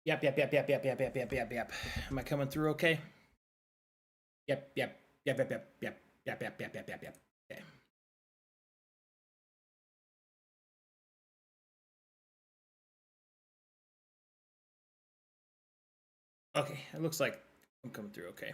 Yep, yep, yep, yep, yep, yep, yep, yep, yep, yep. Am I coming through okay? Yep, yep, yep, yep, yep, yep, yep, yep, yep, yep, yep, yep. Okay. Okay, it looks like I'm coming through okay.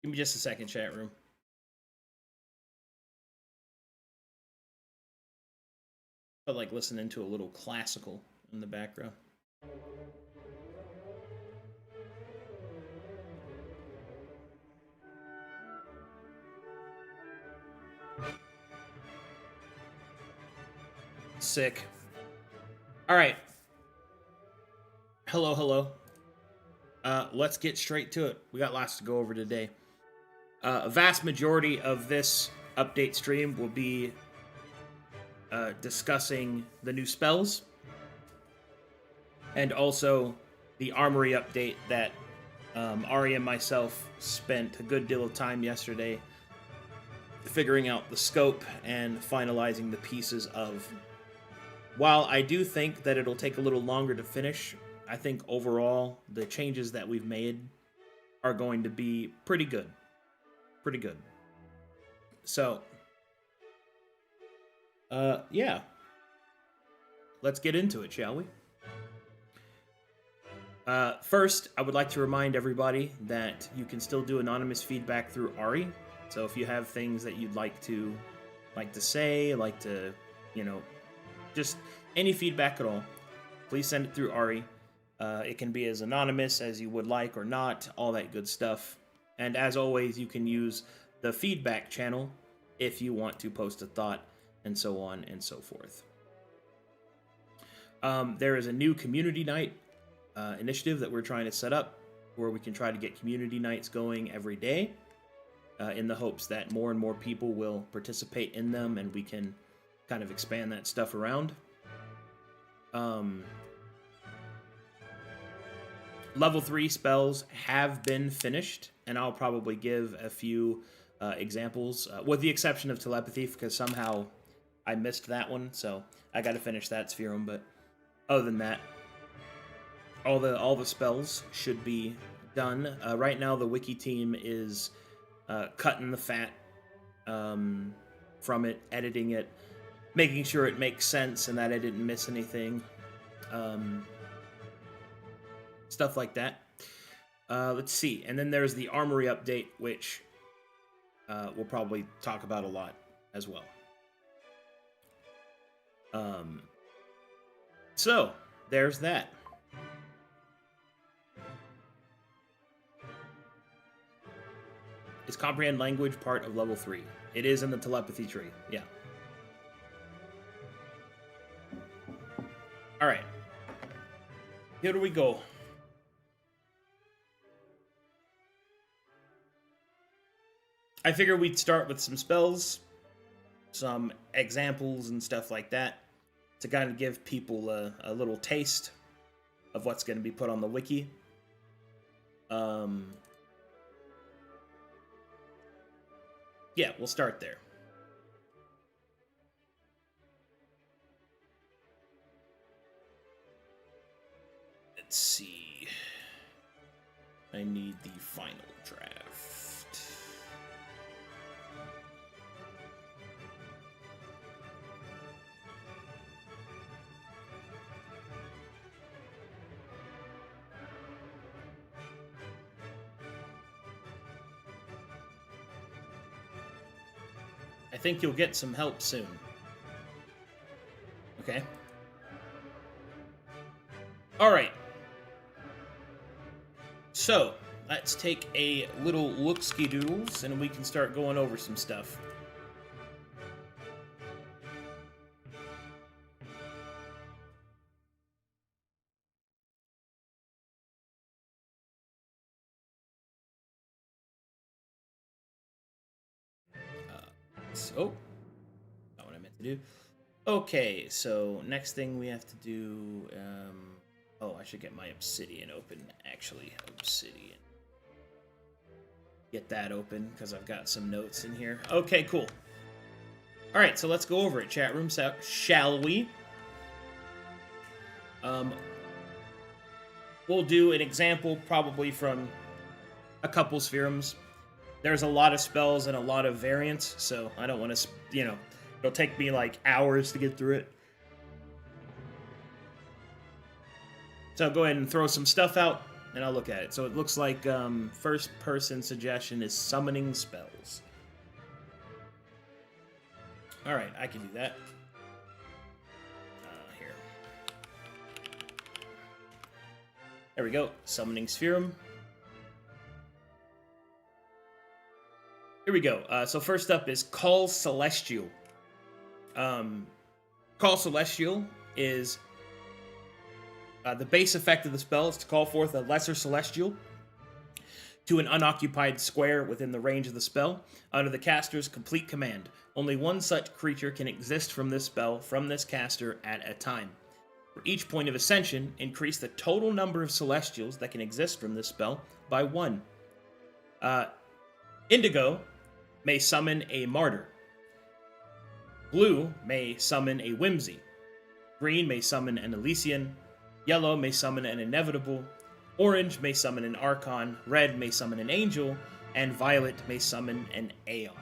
Give me just a second, chat room. But like listening to a little classical in the background. Sick. All right. Hello, hello. Let's get straight to it. We got lots to go over today. A vast majority of this update stream will be discussing the new spells and also the armory update that Ari and myself spent a good deal of time yesterday figuring out the scope and finalizing the pieces of. While I do think that it'll take a little longer to finish, I think overall the changes that we've made are going to be pretty good. Pretty good. So, yeah. Let's get into it, shall we? First, I would like to remind everybody that you can still do anonymous feedback through Ari. So if you have things that you'd like to say, just any feedback at all, please send it through Ari. It can be as anonymous as you would like or not, all that good stuff. And as always, you can use the feedback channel if you want to post a thought, and so on and so forth. There is a new community night initiative that we're trying to set up where we can try to get community nights going every day in the hopes that more and more people will participate in them and we can kind of expand that stuff around. Level 3 spells have been finished, and I'll probably give a few examples, with the exception of telepathy, because somehow I missed that one, so I got to finish that Spherum. But other than that, all the spells should be done. Right now, the wiki team is cutting the fat from it, editing it, making sure it makes sense and that I didn't miss anything. Stuff like that. Let's see. And then there's the armory update, which we'll probably talk about a lot as well. So, there's that. Is comprehend language part of level 3? It is in the telepathy tree, yeah. Alright. Here we go. I figure we'd start with some spells, some examples and stuff like that, to kind of give people a little taste of what's going to be put on the wiki. Yeah, we'll start there. Let's see. I need the final draft. I think you'll get some help soon. Okay. Alright. So, let's take a little look-ski-doodles, and we can start going over some stuff. So, not what I meant to do. Okay, so next thing we have to do, oh, I should get my obsidian open, actually. Obsidian. Get that open, because I've got some notes in here. Okay, cool. Alright, so let's go over it, chat room, shall we? We'll do an example, probably from a couple spherums. There's a lot of spells and a lot of variants, so I don't want to, you know, it'll take me like hours to get through it. So go ahead and throw some stuff out, and I'll look at it. So it looks like first person suggestion is summoning spells. Alright, I can do that. Here. There we go. Summoning Spherum. Here we go. So first up is Call Celestial. Call Celestial is the base effect of the spell is to call forth a lesser celestial to an unoccupied square within the range of the spell under the caster's complete command. Only one such creature can exist from this spell from this caster at a time. For each point of ascension, increase the total number of celestials that can exist from this spell by 1. Indigo may summon a martyr. Blue may summon a whimsy. Green may summon an Elysian. Yellow may summon an inevitable. Orange may summon an Archon. Red may summon an angel. And violet may summon an Aeon.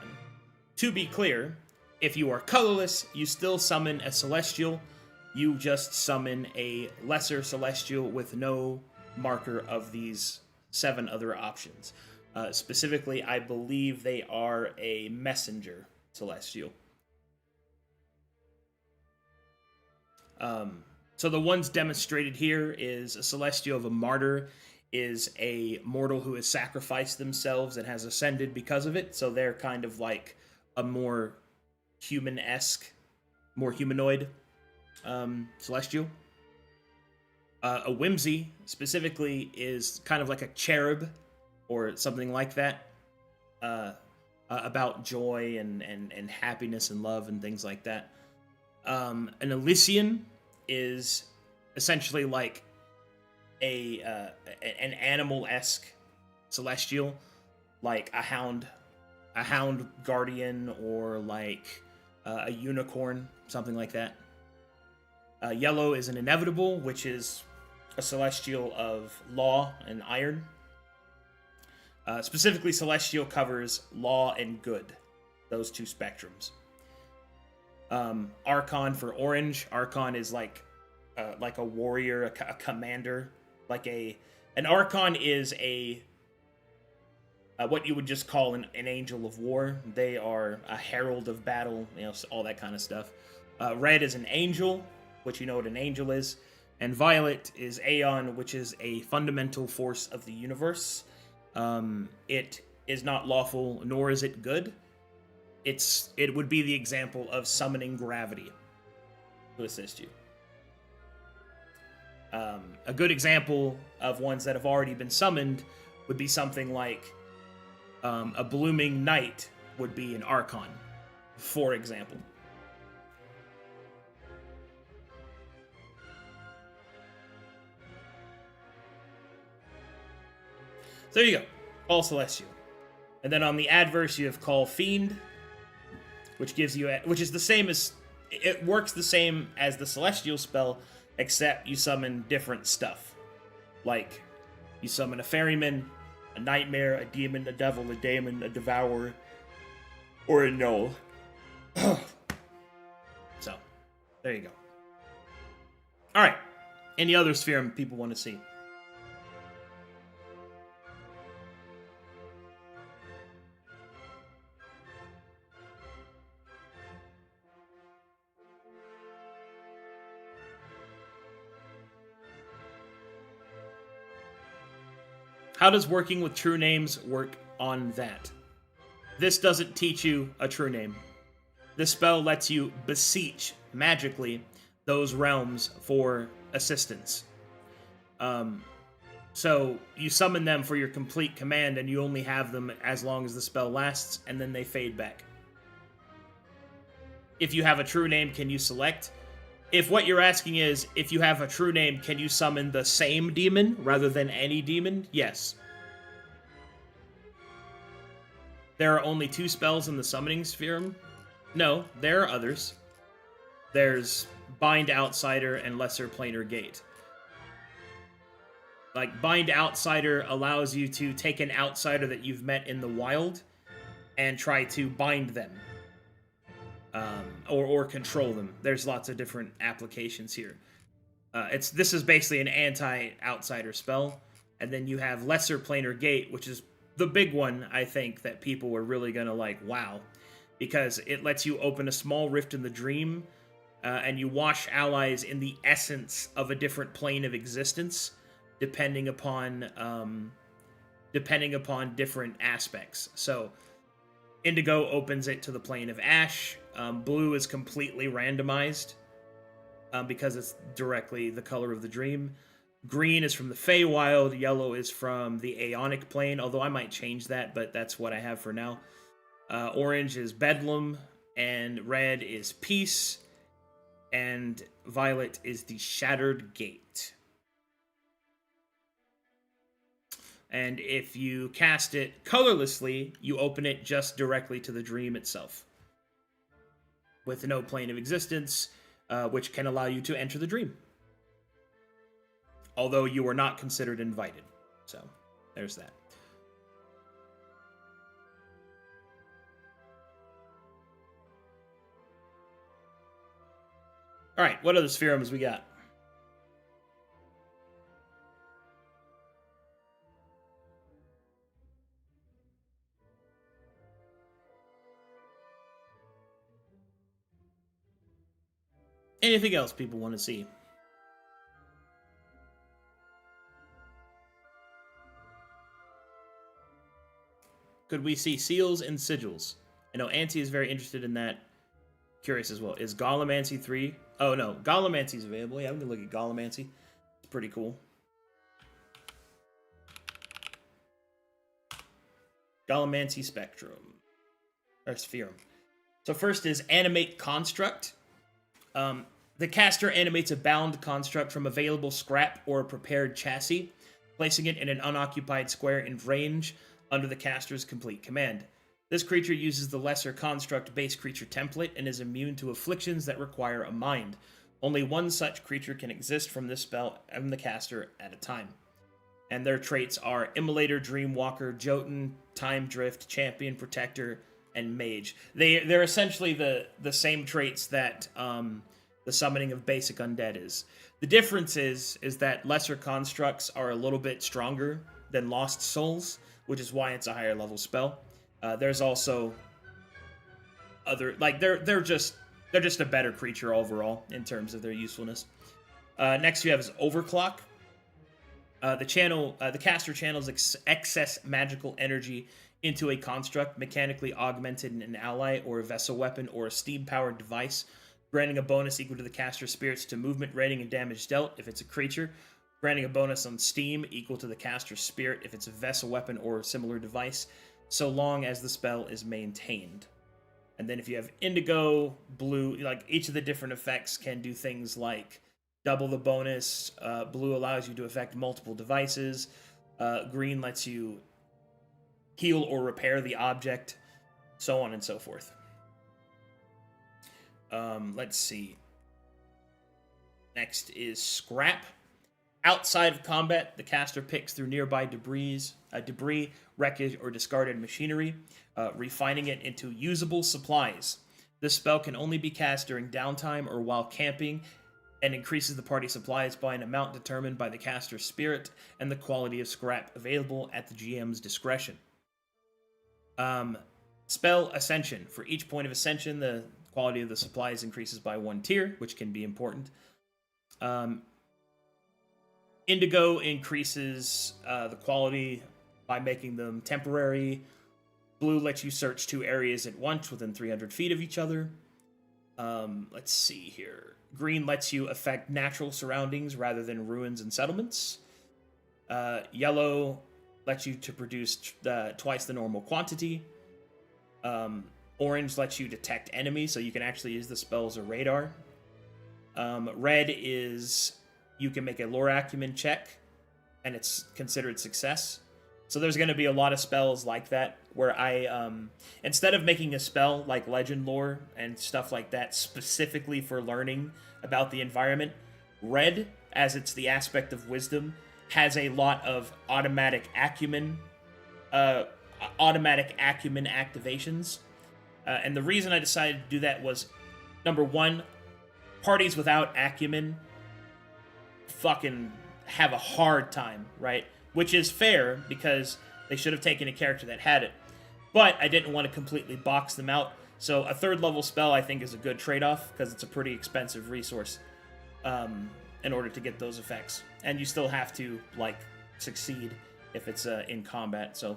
To be clear, if you are colorless, you still summon a celestial. You just summon a lesser celestial with no marker of these 7 other options. Specifically, I believe they are a messenger celestial. So the ones demonstrated here is a celestial of a martyr is a mortal who has sacrificed themselves and has ascended because of it. So they're kind of like a more human-esque, more humanoid celestial. A whimsy specifically is kind of like a cherub or something like that, about joy and happiness and love and things like that. An Elysian is essentially like an animal-esque celestial, like a hound guardian, or like a unicorn, something like that. Yellow is an inevitable, which is a celestial of law and iron. Specifically, celestial covers law and good, those 2 spectrums. Archon for orange. Archon is like a warrior, a commander. Like an Archon is a what you would just call an angel of war. They are a herald of battle, you know, all that kind of stuff. Red is an angel, which you know what an angel is. And violet is Aeon, which is a fundamental force of the universe. It is not lawful, nor is it good. It would be the example of summoning gravity to assist you. A good example of ones that have already been summoned would be something like a blooming night would be an Archon, for example. So there you go, Call Celestial. And then on the adverse, you have Call Fiend. which gives you which is the same as it works the same as the celestial spell, except you summon different stuff. Like you summon a ferryman, a nightmare, a demon, a devil, a daemon, a devourer, or a gnoll. So, there you go. All right. Any other sphere people want to see? How does working with true names work on that? This doesn't teach you a true name. This spell lets you beseech, magically, those realms for assistance. So you summon them for your complete command, and you only have them as long as the spell lasts, and then they fade back. If you have a true name, can you select? If what you're asking is, if you have a true name, can you summon the same demon rather than any demon? Yes. There are only 2 spells in the summoning sphere? No, there are others. There's Bind Outsider and Lesser Planar Gate. Like, Bind Outsider allows you to take an outsider that you've met in the wild and try to bind them. Or control them. There's lots of different applications here. This is basically an anti-outsider spell. And then you have Lesser Planar Gate, which is the big one, I think, that people were really gonna like, wow. Because it lets you open a small rift in the dream, and you wash allies in the essence of a different plane of existence, depending upon different aspects. So, Indigo opens it to the plane of Ash. Blue is completely randomized, because it's directly the color of the dream. Green is from the Feywild. Yellow is from the Aeonic plane, although I might change that, but that's what I have for now. Orange is Bedlam, and red is Peace, and violet is the Shattered Gate. And if you cast it colorlessly, you open it just directly to the dream itself, with no plane of existence, which can allow you to enter the dream. Although you are not considered invited. So, there's that. Alright, what other spheroms we got? Anything else people want to see? Could we see seals and sigils? I know Auntie is very interested in that. Curious as well. Is Gollemancy 3? Oh no, Gollemancy is available. Yeah, I'm gonna look at Gollemancy. It's pretty cool. Gollemancy Spectrum. Or Spherum. So first is Animate Construct. The caster animates a bound construct from available scrap or a prepared chassis, placing it in an unoccupied square in range under the caster's complete command. This creature uses the Lesser Construct base creature template and is immune to afflictions that require a mind. Only one such creature can exist from this spell and the caster at a time. And their traits are Immolator, Dreamwalker, Jotun, Time Drift, Champion, Protector, and Mage. They're essentially the same traits that the summoning of basic undead is. The difference is that Lesser Constructs are a little bit stronger than Lost Souls, which is why it's a higher level spell. There's also other, like, they're just a better creature overall in terms of their usefulness. Next you have is Overclock. The caster channels excess magical energy into a construct mechanically augmented in an ally or a vessel weapon or a steam-powered device, granting a bonus equal to the caster's spirit's to movement rating and damage dealt if it's a creature, granting a bonus on steam equal to the caster's spirit if it's a vessel weapon or a similar device, so long as the spell is maintained. And then if you have Indigo, Blue, like each of the different effects can do things like double the bonus, Blue allows you to affect multiple devices, Green lets you heal or repair the object, so on and so forth. Let's see. Next is Scrap. Outside of combat, the caster picks through nearby debris, wreckage, or discarded machinery, refining it into usable supplies. This spell can only be cast during downtime or while camping, and increases the party supplies by an amount determined by the caster's spirit and the quality of scrap available at the GM's discretion. Spell Ascension. For each point of Ascension, the quality of the supplies increases by 1 tier, which can be important. Indigo increases the quality by making them temporary. Blue lets you search 2 areas at once within 300 feet of each other. Let's see here. Green lets you affect natural surroundings rather than ruins and settlements. Yellow lets you to produce twice the normal quantity. Orange lets you detect enemies, so you can actually use the spell as a radar. Red is you can make a lore acumen check, and it's considered success. So there's going to be a lot of spells like that, where I, instead of making a spell like legend lore and stuff like that specifically for learning about the environment, Red, as it's the aspect of wisdom, has a lot of automatic acumen activations. And the reason I decided to do that was, number one, parties without acumen fucking have a hard time, right? Which is fair, because they should have taken a character that had it. But I didn't want to completely box them out, so a 3rd level spell I think is a good trade-off, because it's a pretty expensive resource in order to get those effects. And you still have to, like, succeed if it's in combat, so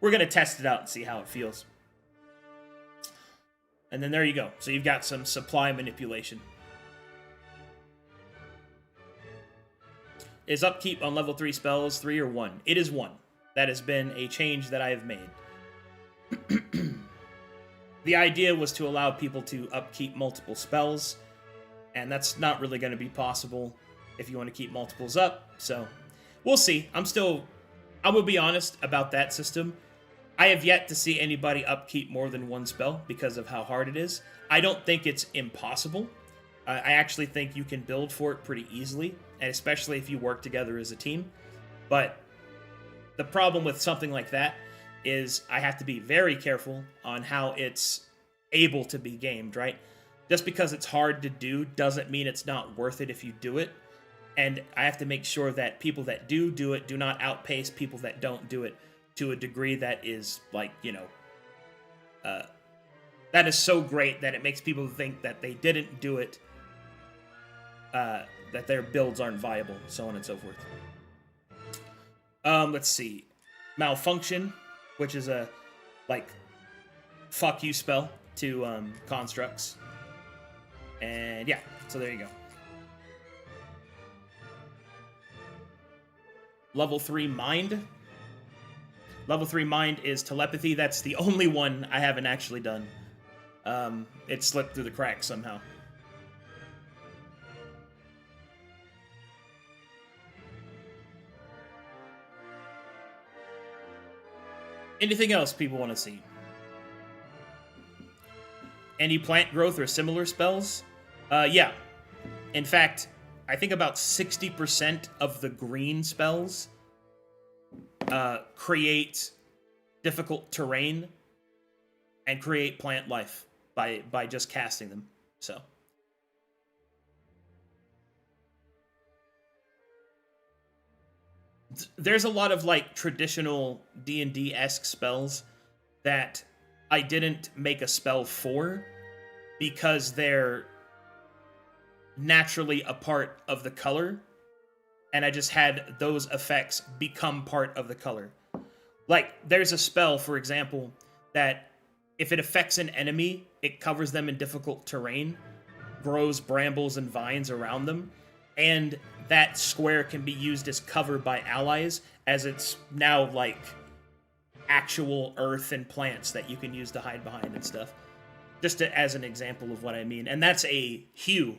we're going to test it out and see how it feels. And then there you go. So you've got some supply manipulation. Is upkeep on level 3 spells 3 or 1? It is 1. That has been a change that I have made. The idea was to allow people to upkeep multiple spells, and that's not really going to be possible if you want to keep multiples up, so we'll see. I will be honest about that system. I have yet to see anybody upkeep more than 1 spell because of how hard it is. I don't think it's impossible. I actually think you can build for it pretty easily, and especially if you work together as a team. But the problem with something like that is I have to be very careful on how it's able to be gamed, right? Just because it's hard to do doesn't mean it's not worth it if you do it. And I have to make sure that people that do it do not outpace people that don't do it to a degree that is, like, that is so great that it makes people think that they didn't do it, that their builds aren't viable, so on and so forth. Let's see. Malfunction, which is a, like, fuck you spell to constructs. And yeah, so there you go. Level 3 Mind. Level 3 Mind is Telepathy. That's the only one I haven't actually done. It slipped through the cracks somehow. Anything else people want to see? Any plant growth or similar spells? Yeah. In fact, I think about 60% of the green spells create difficult terrain and create plant life by just casting them. So there's a lot of, like, traditional D&D-esque spells that I didn't make a spell for because they're naturally a part of the color, and I just had those effects become part of the color. Like, there's a spell, for example, that if it affects an enemy, it covers them in difficult terrain, grows brambles and vines around them, and that square can be used as cover by allies, as it's now, like, actual earth and plants that you can use to hide behind and stuff. Just as an example of what I mean. And that's a hue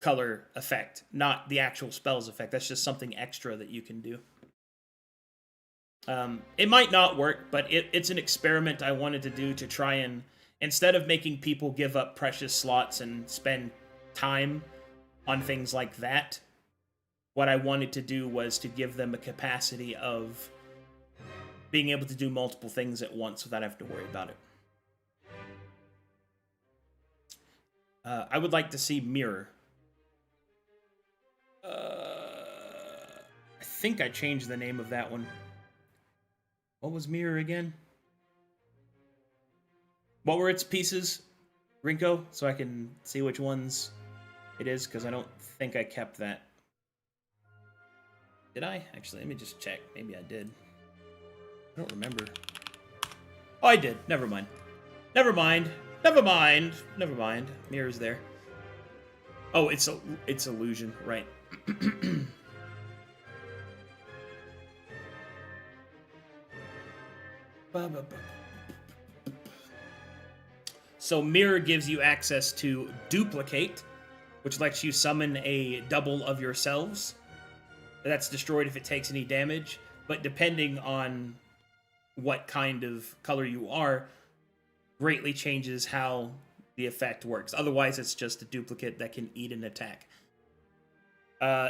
color effect, not the actual spells effect. That's just something extra that you can do. It might not work, but it's an experiment I wanted to do to try and instead of making people give up precious slots and spend time on things like that, what I wanted to do was to give them a capacity of being able to do multiple things at once without having to worry about it. I would like to see Mirror. I think I changed the name of that one. What was Mirror again? What were its pieces, Rinko? So I can see which ones it is, because I don't think I kept that. Did I? Actually, let me just check. Maybe I did. I don't remember. Oh, I did. Never mind. Never mind. Never mind. Never mind. Mirror's there. Oh, it's illusion, right? So Mirror gives you access to Duplicate, which lets you summon a double of yourselves. That's destroyed if it takes any damage, but depending on what kind of color you are, greatly changes how the effect works. Otherwise, it's just a duplicate that can eat an attack.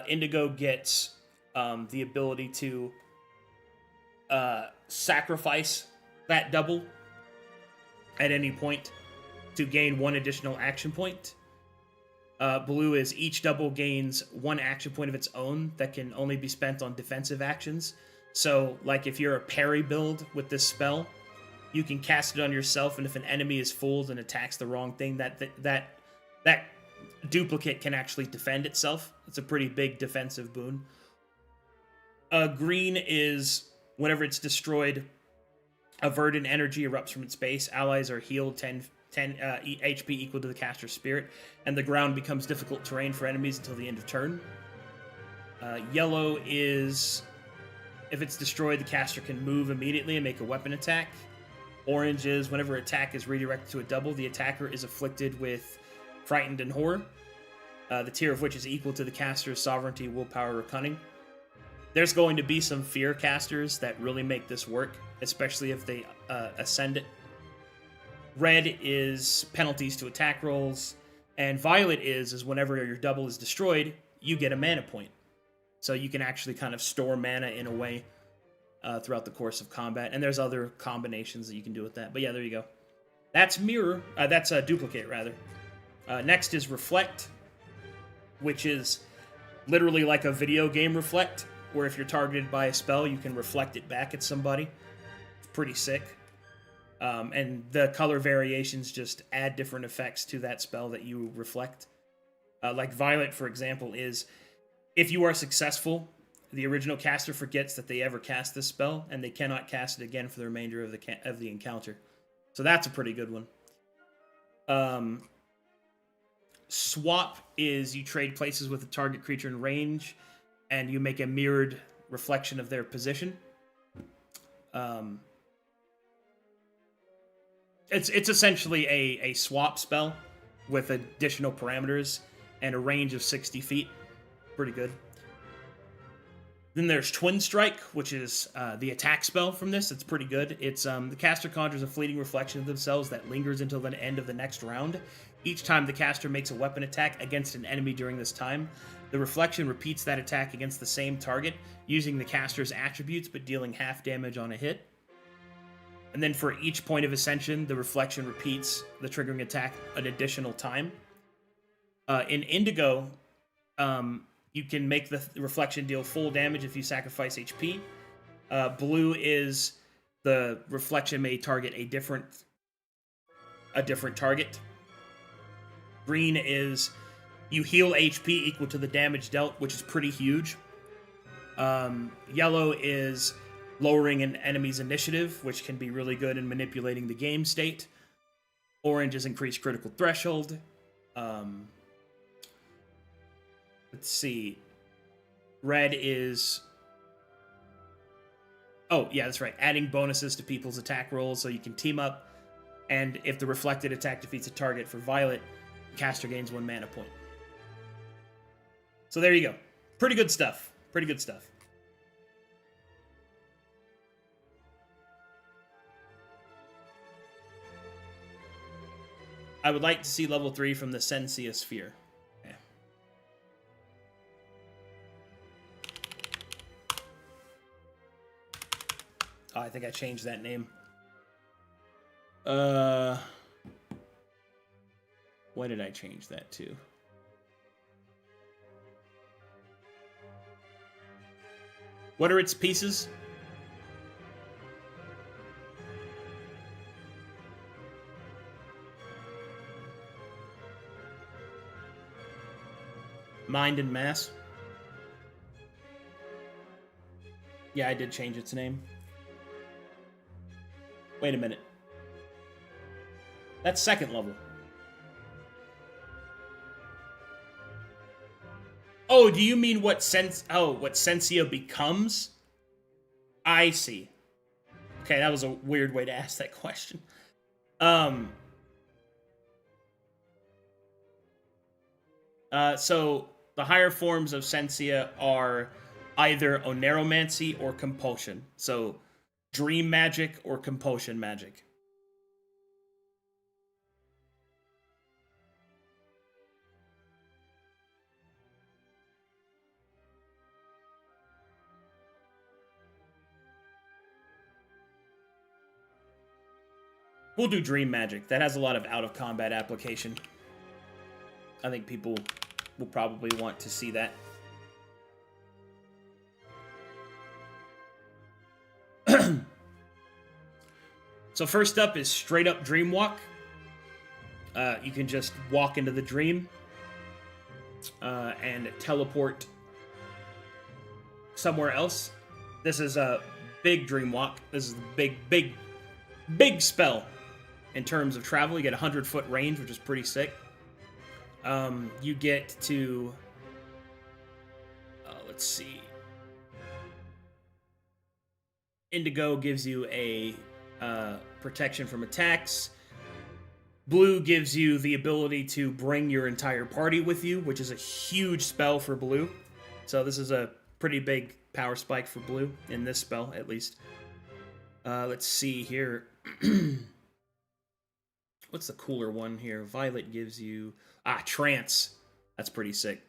Indigo gets the ability to sacrifice that double at any point to gain one additional action point. Blue is each double gains one action point of its own that can only be spent on defensive actions. So, like if you're a parry build with this spell, you can cast it on yourself, and if an enemy is fooled and attacks the wrong thing, that duplicate can actually defend itself. It's a pretty big defensive boon. Green is whenever it's destroyed, a verdant energy erupts from its base. Allies are healed 10 HP equal to the caster's spirit, and the ground becomes difficult terrain for enemies until the end of turn. Yellow is, if it's destroyed, the caster can move immediately and make a weapon attack. Orange is, whenever attack is redirected to a double, the attacker is afflicted with Frightened and Horror, the tier of which is equal to the caster's sovereignty, willpower, or cunning. There's going to be some fear casters that really make this work, especially if they ascend it. Red is penalties to attack rolls, and violet is whenever your double is destroyed, you get a mana point. So you can actually kind of store mana in a way throughout the course of combat, and there's other combinations that you can do with that. But yeah, there you go. That's Mirror. That's a Duplicate, rather. Next is Reflect, which is literally like a video game Reflect, where if you're targeted by a spell, you can reflect it back at somebody. It's pretty sick. And the color variations just add different effects to that spell that you reflect. Like Violet, for example, is if you are successful, the original caster forgets that they ever cast this spell, and they cannot cast it again for the remainder of the encounter. So that's a pretty good one. Swap is you trade places with a target creature in range, and you make a mirrored reflection of their position. It's essentially a swap spell with additional parameters and a range of 60 feet. Pretty good. Then there's Twin Strike, which is the attack spell from this. It's pretty good. It's the caster conjures a fleeting reflection of themselves that lingers until the end of the next round. Each time the caster makes a weapon attack against an enemy during this time, the reflection repeats that attack against the same target, using the caster's attributes but dealing half damage on a hit. And then for each point of ascension, the reflection repeats the triggering attack an additional time. In Indigo, you can make the reflection deal full damage if you sacrifice HP. Blue is the reflection may target a different target. Green is you heal HP equal to the damage dealt, which is pretty huge. Yellow is lowering an enemy's initiative, which can be really good in manipulating the game state. Orange is increased critical threshold. Let's see. Red is... Oh, yeah, that's right. Adding bonuses to people's attack rolls so you can team up. And if the reflected attack defeats a target for Violet, the caster gains 1 mana point. So there you go. Pretty good stuff. Pretty good stuff. I would like to see level 3 from the Sensia Sphere. Okay. Oh, I think I changed that name. What did I change that to? What are its pieces? Mind and mass. Yeah, I did change its name. Wait a minute. That's second level. Oh, do you mean what Sensia becomes? I see. Okay, that was a weird way to ask that question. So the higher forms of Sensia are either Oneromancy or Compulsion. So Dream Magic or Compulsion Magic. We'll do Dream Magic. That has a lot of out-of-combat application. I think people will probably want to see that. So first up is straight up Dream Walk. You can just walk into the dream and teleport somewhere else. This is a big Dream Walk. This is the big spell in terms of travel. You get 100-foot range, which is pretty sick. You get to... let's see. Indigo gives you a protection from attacks. Blue gives you the ability to bring your entire party with you, which is a huge spell for blue. So this is a pretty big power spike for blue, in this spell, at least. Let's see here. What's the cooler one here? Violet gives you... Trance. That's pretty sick.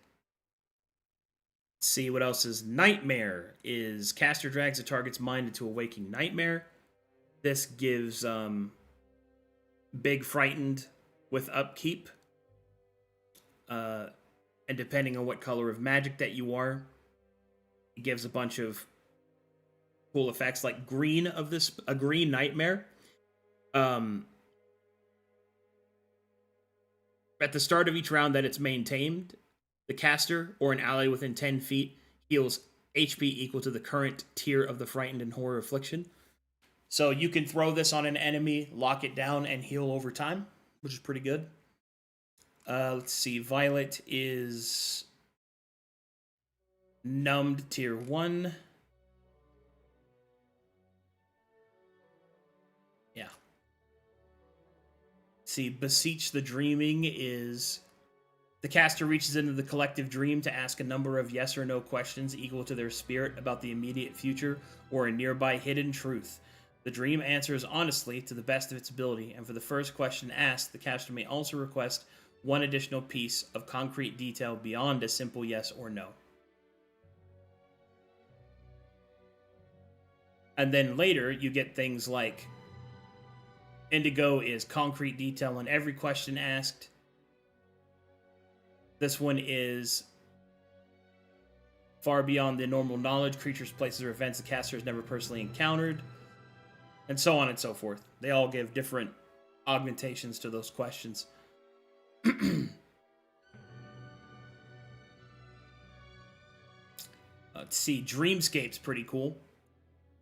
Let's see what else is. Nightmare is caster drags a target's mind into a waking nightmare. This gives Big Frightened with upkeep. And depending on what color of magic that you are, it gives a bunch of cool effects, like green of this, a green nightmare. At the start of each round that it's maintained, the caster or an ally within 10 feet heals HP equal to the current tier of the Frightened and Horror Affliction. So you can throw this on an enemy, lock it down, and heal over time, which is pretty good. Let's see. Violet is Numbed tier 1. Yeah. See, Beseech the Dreaming is... The caster reaches into the collective dream to ask a number of yes or no questions equal to their spirit about the immediate future or a nearby hidden truth. The dream answers honestly to the best of its ability, and for the first question asked, the caster may also request one additional piece of concrete detail beyond a simple yes or no. And then later, you get things like Indigo is concrete detail on every question asked. This one is far beyond the normal knowledge, creatures, places, or events the caster has never personally encountered, and so on and so forth. They all give different augmentations to those questions. Let's see, Dreamscape's pretty cool.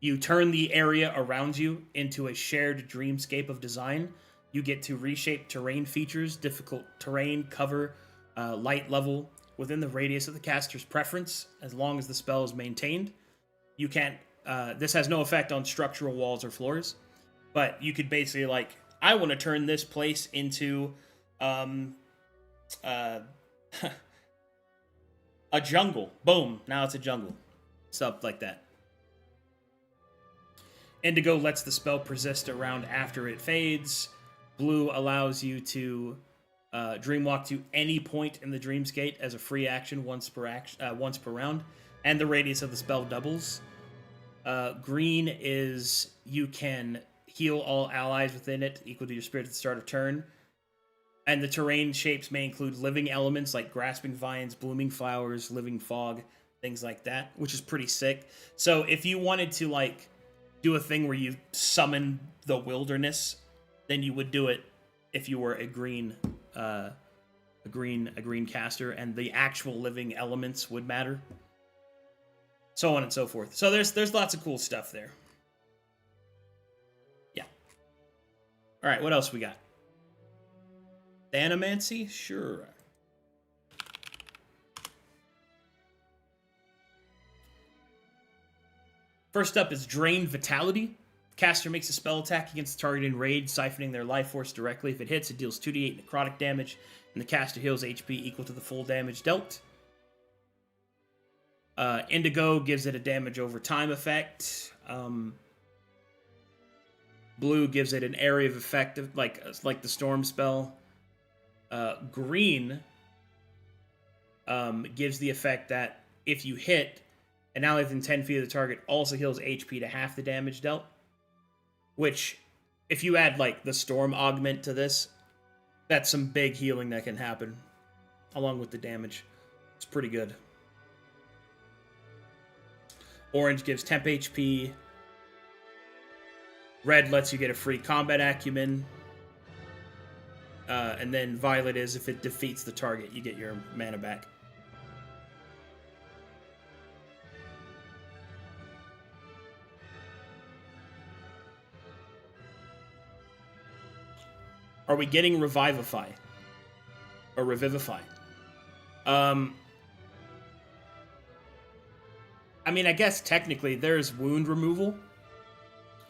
You turn the area around you into a shared dreamscape of design. You get to reshape terrain features, difficult terrain, cover, light level, within the radius of the caster's preference, as long as the spell is maintained. You can't... this has no effect on structural walls or floors, but you could basically, like, I want to turn this place into a jungle. Boom, now it's a jungle. Stuff like that. Indigo lets the spell persist around after it fades. Blue allows you to Dreamwalk to any point in the Dreamscape as a free action once per round, and the radius of the spell doubles. Green is you can heal all allies within it equal to your spirit at the start of turn. And the terrain shapes may include living elements like grasping vines, blooming flowers, living fog, things like that, which is pretty sick. So if you wanted to like do a thing where you summon the wilderness, then you would do it if you were a green caster, and the actual living elements would matter. So on and so forth. So there's lots of cool stuff there. Yeah. All right, what else we got? Thanamancy? Sure. First up is Drained Vitality. Caster makes a spell attack against the target in raid, siphoning their life force directly. If it hits, it deals 2d8 necrotic damage, and the caster heals HP equal to the full damage dealt. Indigo gives it a damage over time effect. Blue gives it an area of effect, like the storm spell. Green gives the effect that if you hit, an ally within 10 feet of the target also heals HP to half the damage dealt. Which, if you add like the storm augment to this, that's some big healing that can happen, along with the damage. It's pretty good. Orange gives temp HP. Red lets you get a free combat acumen. And then violet is if it defeats the target, you get your mana back. Are we getting Revivify? Or Revivify? I mean, I guess technically there's wound removal.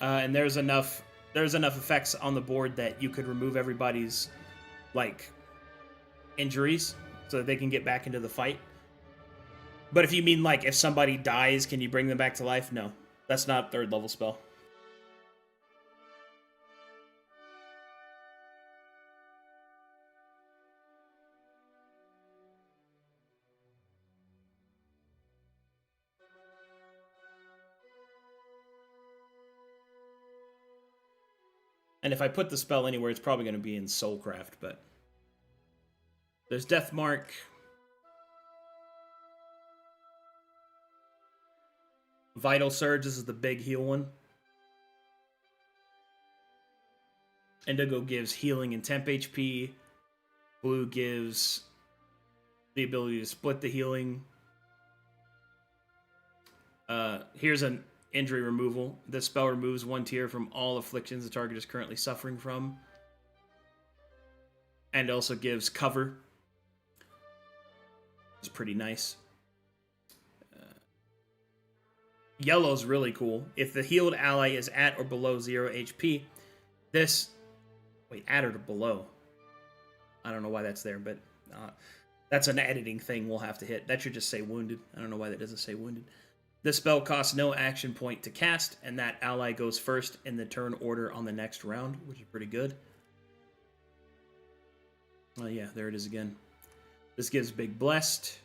And there's enough effects on the board that you could remove everybody's like injuries so that they can get back into the fight. But if you mean like if somebody dies, can you bring them back to life? No. That's not a third level spell. And if I put the spell anywhere, it's probably going to be in Soulcraft, but there's Deathmark. Vital Surge, this is the big heal one. Indigo gives healing and temp HP. Blue gives the ability to split the healing. Here's an injury removal. This spell removes one tier from all afflictions the target is currently suffering from. And also gives cover. It's pretty nice. Yellow's really cool. If the healed ally is at or below 0 HP, this... Wait, at or below? I don't know why that's there, but that's an editing thing we'll have to hit. That should just say wounded. I don't know why that doesn't say wounded. This spell costs no action point to cast, and that ally goes first in the turn order on the next round, which is pretty good. Oh yeah, there it is again. This gives Big Blessed.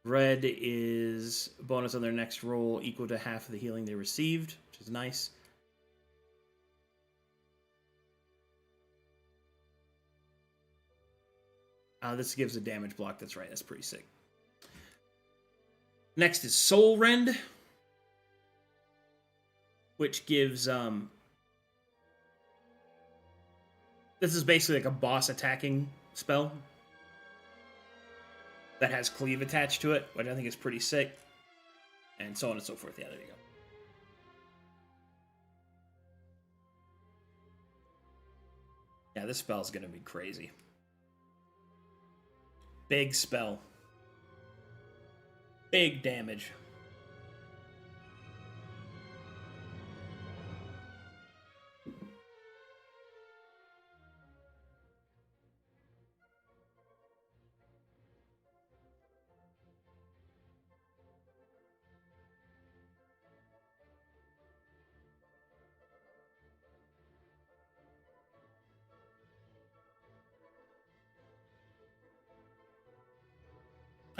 Red is bonus on their next roll equal to half of the healing they received, which is nice. This gives a damage block, that's right, that's pretty sick. Next is Soul Rend, which gives, this is basically like a boss attacking spell that has cleave attached to it, which I think is pretty sick. And so on and so forth. Yeah, there you go. Yeah, this spell's gonna be crazy. Big spell. Big damage.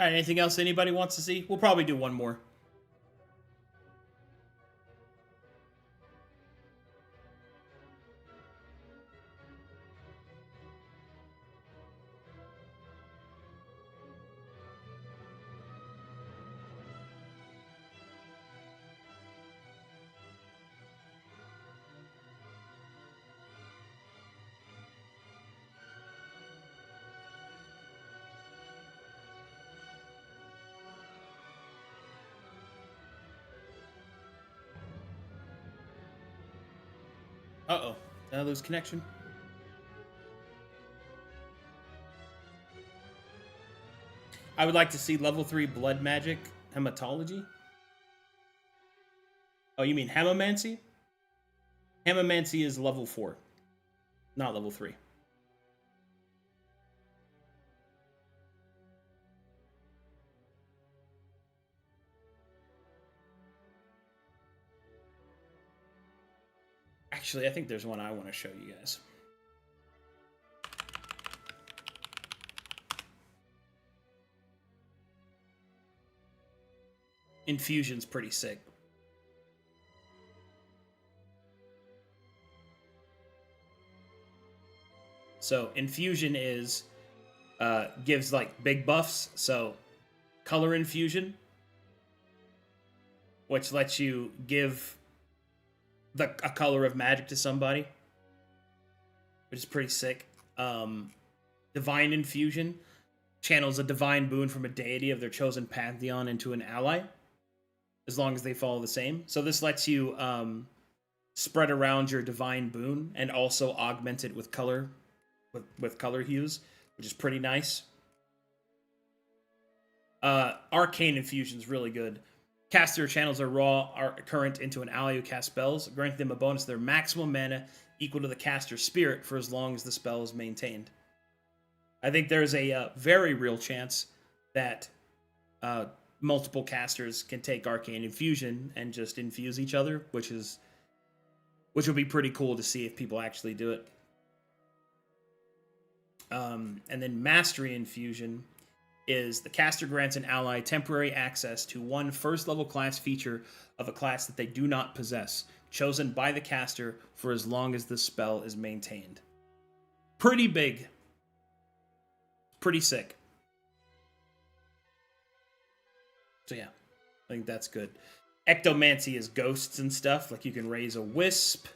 All right, anything else anybody wants to see? We'll probably do one more. Uh-oh. Did I lose connection? I would like to see level 3 blood magic hematology. Oh, you mean hemomancy? Hemomancy is level 4, not level 3. Actually, I think there's one I want to show you guys. Infusion's pretty sick. So infusion is gives like big buffs. So color infusion, which lets you give a color of magic to somebody, which is pretty sick. Divine infusion channels a divine boon from a deity of their chosen pantheon into an ally, as long as they follow the same. So this lets you spread around your divine boon and also augment it with color, with color hues, which is pretty nice. Arcane infusion is really good. Caster channels a raw current into an ally who casts spells, granting them a bonus to their maximum mana equal to the caster's spirit for as long as the spell is maintained. I think there's a very real chance that multiple casters can take Arcane Infusion and just infuse each other, which would be pretty cool to see if people actually do it. And then Mastery Infusion is the caster grants an ally temporary access to one first-level class feature of a class that they do not possess, chosen by the caster for as long as the spell is maintained. Pretty big. Pretty sick. So yeah, I think that's good. Ectomancy is ghosts and stuff. Like you can raise a wisp,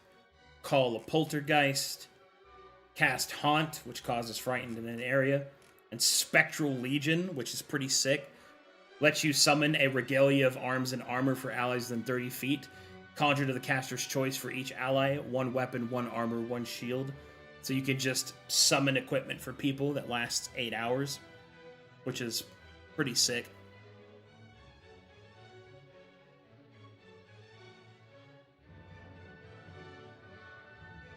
call a poltergeist, cast Haunt, which causes frightened in an area, and Spectral Legion, which is pretty sick. Lets you summon a regalia of arms and armor for allies within 30 feet. Conjure to the caster's choice for each ally, one weapon, one armor, one shield. So you can just summon equipment for people that lasts 8 hours, which is pretty sick.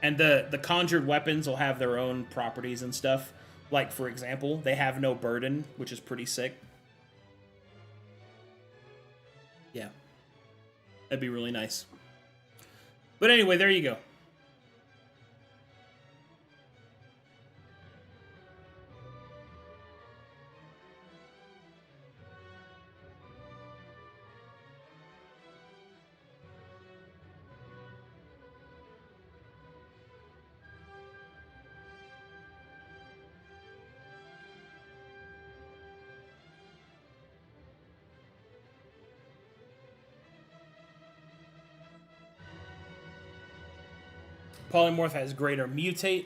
And the conjured weapons will have their own properties and stuff. Like, for example, they have no burden, which is pretty sick. Yeah. That'd be really nice. But anyway, there you go. Polymorph has Greater Mutate.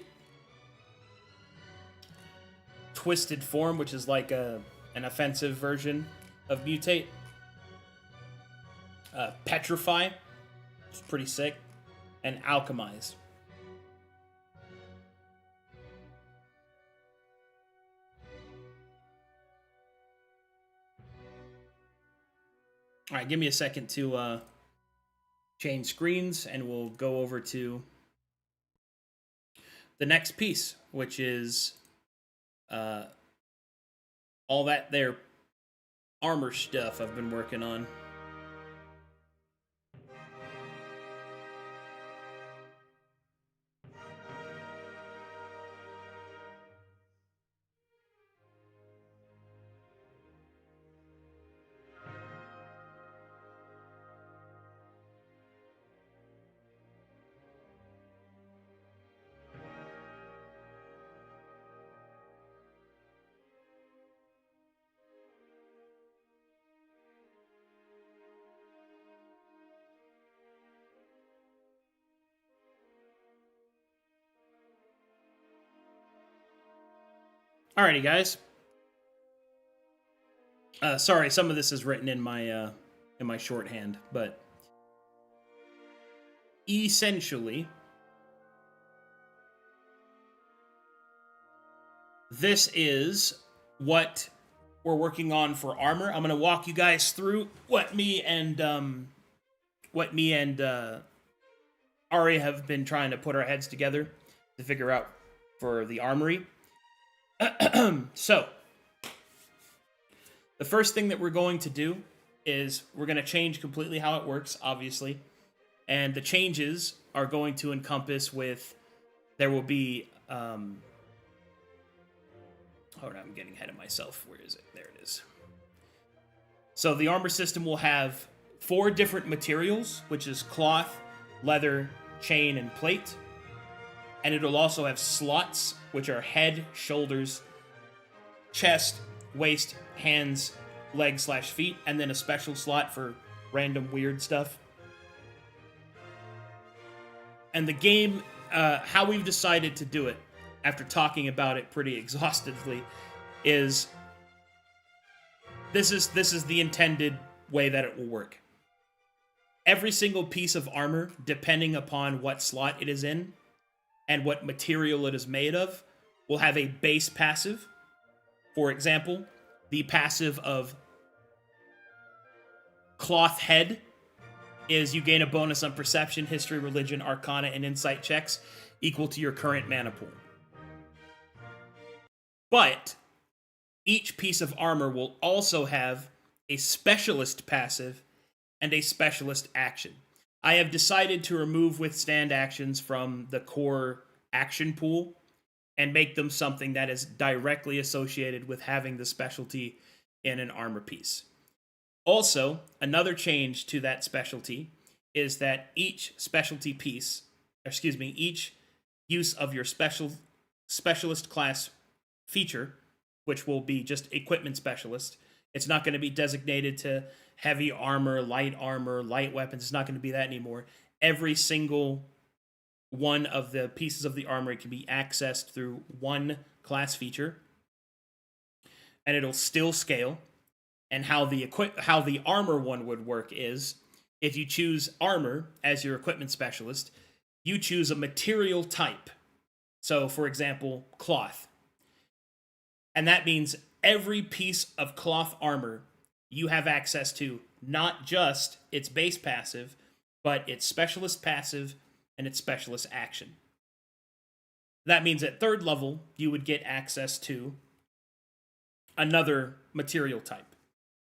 Twisted Form, which is like an offensive version of Mutate. Petrify, which is pretty sick. And Alchemize. Alright, give me a second to change screens, and we'll go over to the next piece, which is all that there armor stuff I've been working on. Alrighty, guys. Sorry, some of this is written in my shorthand, but essentially, this is what we're working on for armor. I'm gonna walk you guys through what me and Ari have been trying to put our heads together to figure out for the armory. So, the first thing that we're going to do is we're going to change completely how it works, obviously. And the changes are going to encompass with, there will be, hold on, I'm getting ahead of myself. Where is it? There it is. So the armor system will have 4 different materials, which is cloth, leather, chain, and plate. And it'll also have slots, which are head, shoulders, chest, waist, hands, legs/feet, and then a special slot for random weird stuff. And the game, how we've decided to do it, after talking about it pretty exhaustively, is this is the intended way that it will work. Every single piece of armor, depending upon what slot it is in and what material it is made of, will have a base passive. For example, the passive of Cloth Head is you gain a bonus on Perception, History, Religion, Arcana, and Insight checks equal to your current mana pool. But each piece of armor will also have a Specialist passive and a Specialist action. I have decided to remove withstand actions from the core action pool and make them something that is directly associated with having the specialty in an armor piece. Also, another change to that specialty is that each specialty piece, each use of your specialist class feature, which will be just equipment specialist, it's not going to be designated to heavy armor, light weapons. It's not going to be that anymore. Every single one of the pieces of the armor can be accessed through one class feature, and it'll still scale. And how the armor one would work is, if you choose armor as your equipment specialist, you choose a material type. So, for example, cloth. And that means every piece of cloth armor you have access to, not just its base passive, but its specialist passive and its specialist action. That means at 3rd level, you would get access to another material type.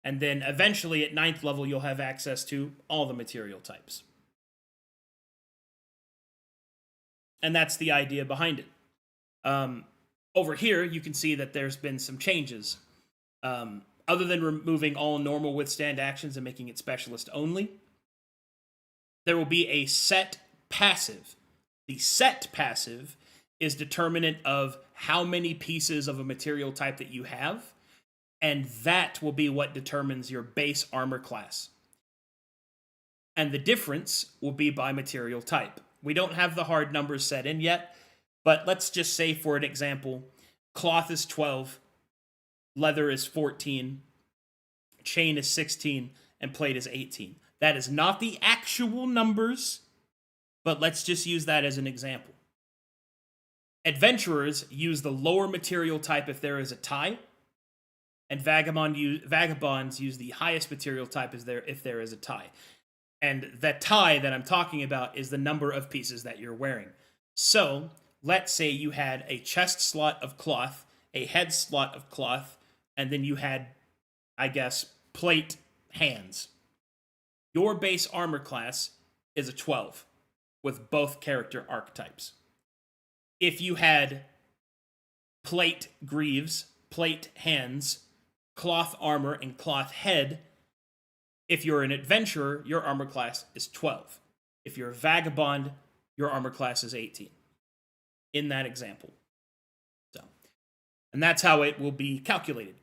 And then eventually at 9th level, you'll have access to all the material types. And that's the idea behind it. Over here, you can see that there's been some changes. Other than removing all normal withstand actions and making it specialist only, there will be a set passive. The set passive is determinant of how many pieces of a material type that you have, and that will be what determines your base armor class. And the difference will be by material type. We don't have the hard numbers set in yet, but let's just say, for an example, cloth is 12, leather is 14, chain is 16, and plate is 18. That is not the actual numbers, but let's just use that as an example. Adventurers use the lower material type if there is a tie, and vagabonds use the highest material type if there is a tie. And that tie that I'm talking about is the number of pieces that you're wearing. So, let's say you had a chest slot of cloth, a head slot of cloth, and then you had, I guess, plate hands. Your base armor class is a 12 with both character archetypes. If you had plate greaves, plate hands, cloth armor, and cloth head, if you're an adventurer, your armor class is 12. If you're a vagabond, your armor class is 18. In that example. So, and that's how it will be calculated.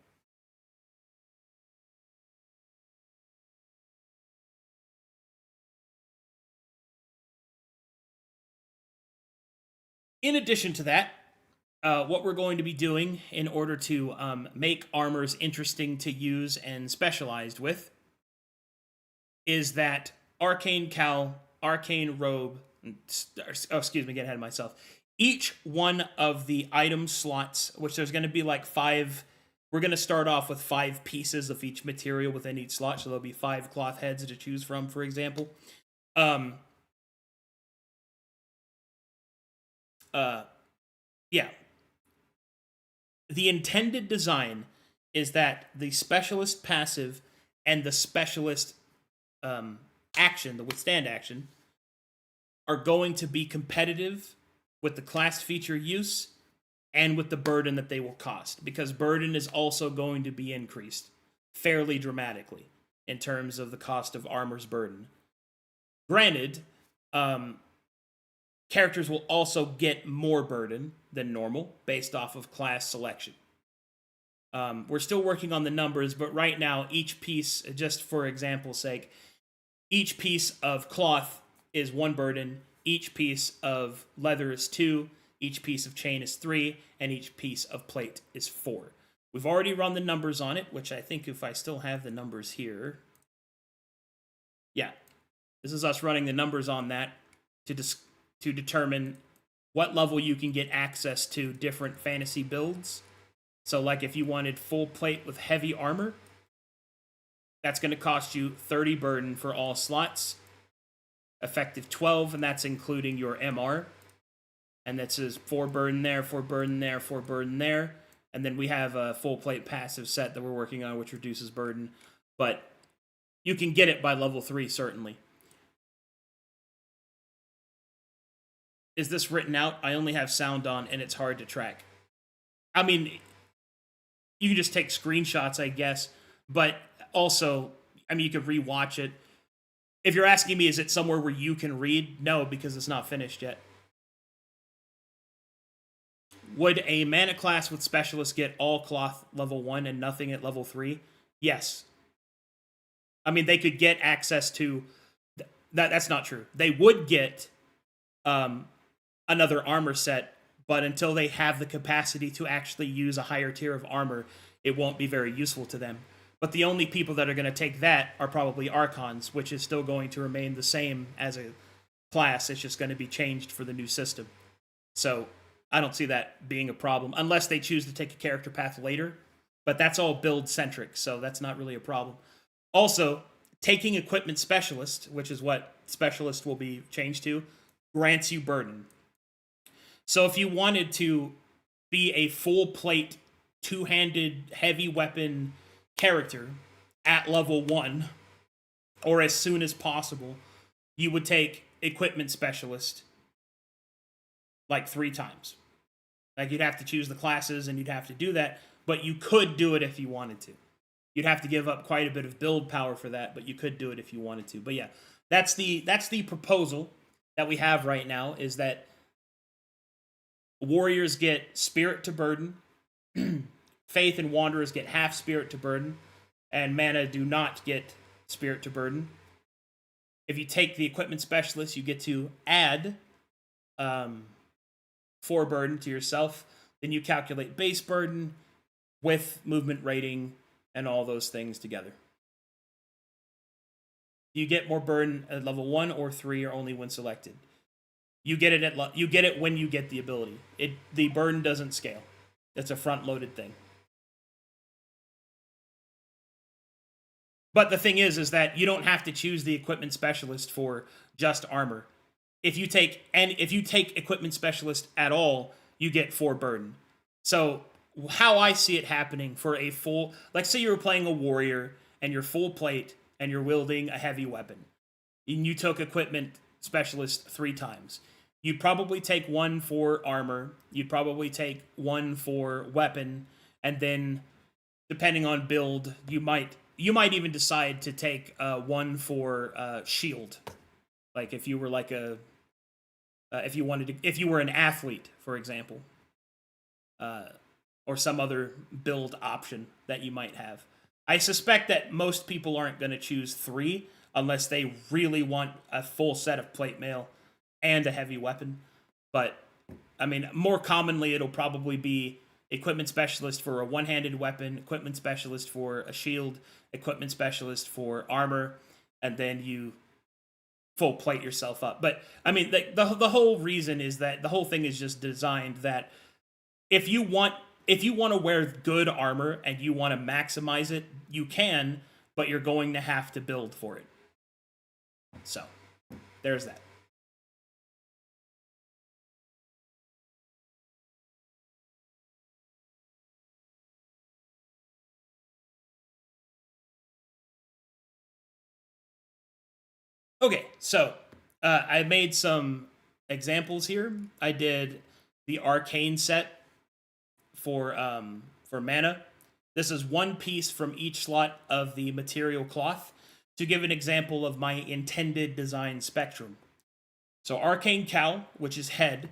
In addition to that, what we're going to be doing in order to make armors interesting to use and specialized with is that Arcane Cowl, Arcane Robe, excuse me, get ahead of myself. Each one of the item slots, which there's going to be like 5, we're going to start off with 5 pieces of each material within each slot, so there'll be 5 cloth heads to choose from, for example. Yeah. The intended design is that the specialist passive and the specialist action, the withstand action, are going to be competitive with the class feature use and with the burden that they will cost, because burden is also going to be increased fairly dramatically in terms of the cost of armor's burden. Granted, characters will also get more burden than normal based off of class selection. We're still working on the numbers, but right now each piece, just for example's sake, each piece of cloth is 1 burden, each piece of leather is 2, each piece of chain is 3, and each piece of plate is 4. We've already run the numbers on it, which I think if I still have the numbers here... Yeah, this is us running the numbers on that to determine what level you can get access to different fantasy builds. So like if you wanted full plate with heavy armor, that's going to cost you 30 burden for all slots, effective 12, and that's including your MR. And that says 4 burden there, 4 burden there, 4 burden there. And then we have a full plate passive set that we're working on, which reduces burden. But you can get it by level 3, certainly. Is this written out? I only have sound on, and it's hard to track. I mean, you can just take screenshots, I guess. But also, I mean, you could rewatch it. If you're asking me, is it somewhere where you can read? No, because it's not finished yet. Would a mana class with specialist get all cloth level 1 and nothing at level 3? Yes. I mean, they could get access to... That's not true. They would get another armor set, but until they have the capacity to actually use a higher tier of armor, it won't be very useful to them. But the only people that are going to take that are probably Archons, which is still going to remain the same as a class. It's just going to be changed for the new system. So I don't see that being a problem, unless they choose to take a character path later. But that's all build-centric, so that's not really a problem. Also, taking Equipment Specialist, which is what Specialist will be changed to, grants you burden. So if you wanted to be a full-plate, two-handed, heavy weapon character at level 1, or as soon as possible, you would take Equipment Specialist like 3 times. Like, you'd have to choose the classes and you'd have to do that, but you could do it if you wanted to. You'd have to give up quite a bit of build power for that, but you could do it if you wanted to. But yeah, that's the proposal that we have right now, is that warriors get spirit to burden, faith and wanderers get half spirit to burden, and mana do not get spirit to burden. If you take the equipment specialist, you get to add 4 burden to yourself. Then you calculate base burden with movement rating and all those things together. You get more burden at level 1 or 3, or only when selected. You get it you get it when you get the ability. The burden doesn't scale. It's a front-loaded thing. But the thing is that you don't have to choose the equipment specialist for just armor. If you take equipment specialist at all, you get 4 burden. So how I see it happening for a full, like say you were playing a warrior and you're full plate and you're wielding a heavy weapon, and you took equipment specialist 3 times. You'd probably take 1 for armor, you'd probably take 1 for weapon, and then depending on build, you might even decide to take 1 for shield. Like if you were like if you were an athlete, for example, or some other build option that you might have. I suspect that most people aren't going to choose 3 unless they really want a full set of plate mail and a heavy weapon. But I mean, more commonly, it'll probably be equipment specialist for a one-handed weapon, equipment specialist for a shield, equipment specialist for armor, and then you full plate yourself up. But I mean, the whole reason is that the whole thing is just designed that if you want to wear good armor and you want to maximize it, you can, but you're going to have to build for it. So, there's that. Okay, so I made some examples here. I did the arcane set for mana. This is one piece from each slot of the material cloth to give an example of my intended design spectrum. So Arcane Cowl, which is head,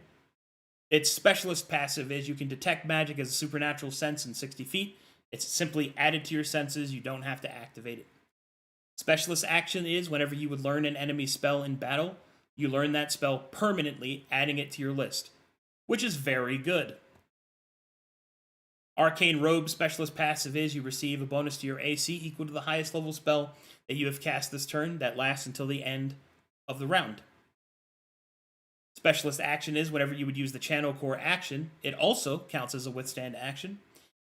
its specialist passive is you can detect magic as a supernatural sense in 60 feet. It's simply added to your senses, you don't have to activate it. Specialist action is whenever you would learn an enemy spell in battle, you learn that spell permanently, adding it to your list, which is very good. Arcane Robe specialist passive is you receive a bonus to your AC equal to the highest level spell that you have cast this turn that lasts until the end of the round. Specialist action is whenever you would use the channel core action, it also counts as a withstand action.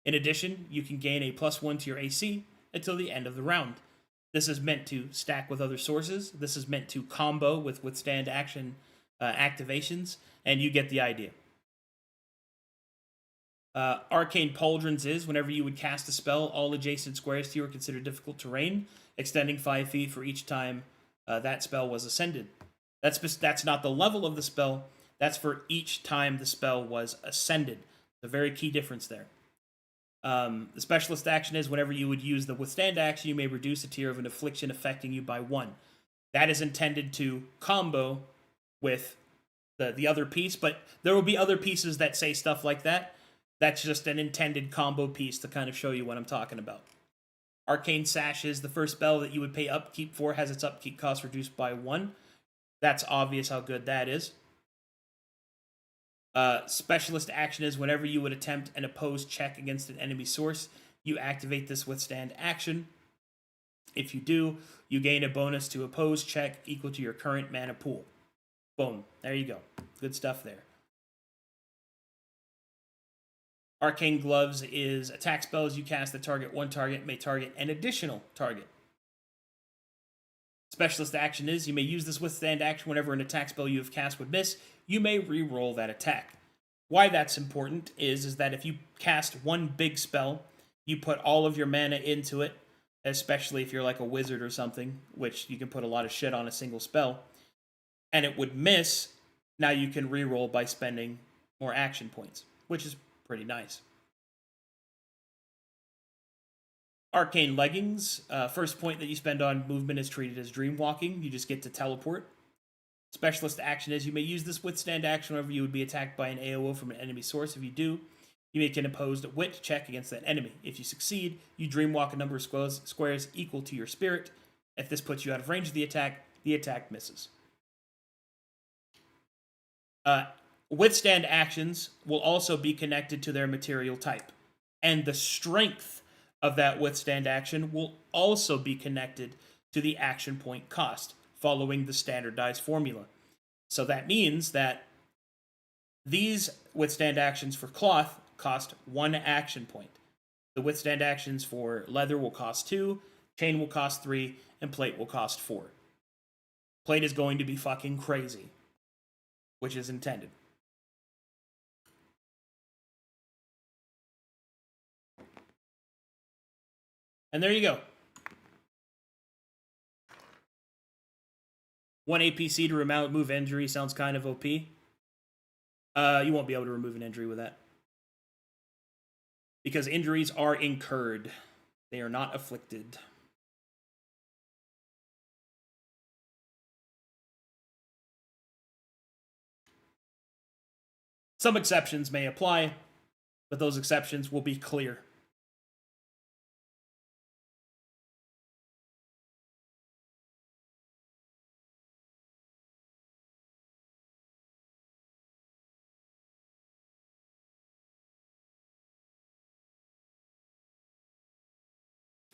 In addition, you can gain a +1 to your AC until the end of the round. This is meant to stack with other sources. This is meant to combo with withstand action activations, and you get the idea. Arcane Pauldrons is whenever you would cast a spell, all adjacent squares to you are considered difficult terrain, extending 5 feet for each time that spell was ascended. That's not the level of the spell. That's for each time the spell was ascended. A very key difference there. The specialist action is whenever you would use the withstand action, you may reduce a tier of an affliction affecting you by 1. That is intended to combo with the other piece, but there will be other pieces that say stuff like that. That's just an intended combo piece to kind of show you what I'm talking about. Arcane Sash is the first spell that you would pay upkeep for, has its upkeep cost reduced by 1. That's obvious how good that is. Specialist action is whenever you would attempt an opposed check against an enemy source, you activate this withstand action. If you do, you gain a bonus to opposed check equal to your current mana pool. Boom. There you go. Good stuff there. Arcane Gloves is attack spells you cast that target one target may target an additional target. Specialist action is you may use this withstand action whenever an attack spell you have cast would miss. You may re-roll that attack. Why that's important is that if you cast one big spell, you put all of your mana into it, especially if you're like a wizard or something, which you can put a lot of shit on a single spell, and it would miss, now you can re-roll by spending more action points, which is pretty nice. Arcane Leggings. First point that you spend on movement is treated as dream walking. You just get to teleport. Specialist action is you may use this withstand action whenever you would be attacked by an AOO from an enemy source. If you do, you make an opposed wit check against that enemy. If you succeed, you dream walk a number of squares equal to your spirit. If this puts you out of range of the attack misses. Withstand actions will also be connected to their material type, and the strength of that withstand action will also be connected to the action point cost, following the standardized formula. So that means that these withstand actions for cloth cost 1 action point. The withstand actions for leather will cost 2, chain will cost 3, and plate will cost 4. Plate is going to be fucking crazy, which is intended. And there you go. 1 APC to remove injury sounds kind of OP. You won't be able to remove an injury with that. Because injuries are incurred. They are not afflicted. Some exceptions may apply, but those exceptions will be clear.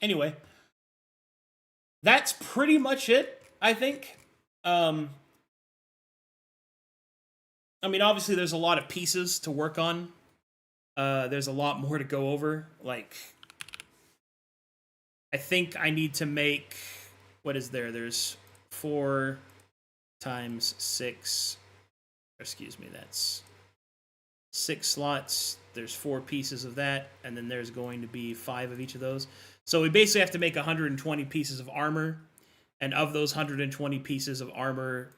Anyway, that's pretty much it, I think. I mean, obviously, there's a lot of pieces to work on. There's a lot more to go over. Like, I think I need to make, what is there? There's 4 times 6. Excuse me, that's 6 slots. There's 4 pieces of that, and then there's going to be 5 of each of those. So we basically have to make 120 pieces of armor, and of those 120 pieces of armor,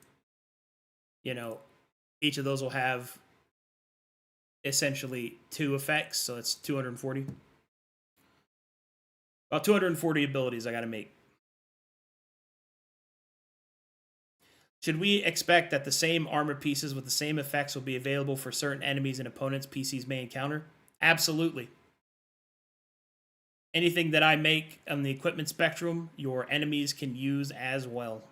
each of those will have essentially 2 effects, so it's 240. About 240 abilities I gotta make. Should we expect that the same armor pieces with the same effects will be available for certain enemies and opponents PCs may encounter? Absolutely. Anything that I make on the equipment spectrum, your enemies can use as well.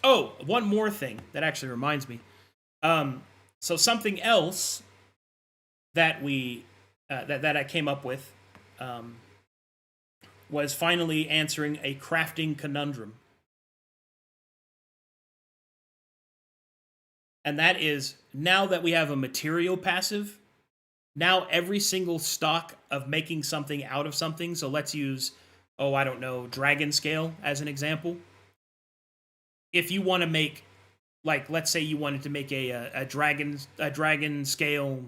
Oh, one more thing that actually reminds me. So something else that we that I came up with was finally answering a crafting conundrum, and that is, now that we have a material passive, now every single stock of making something out of something. So let's use, I don't know, dragon scale as an example. If you want to make, like, let's say you wanted to make a dragon scale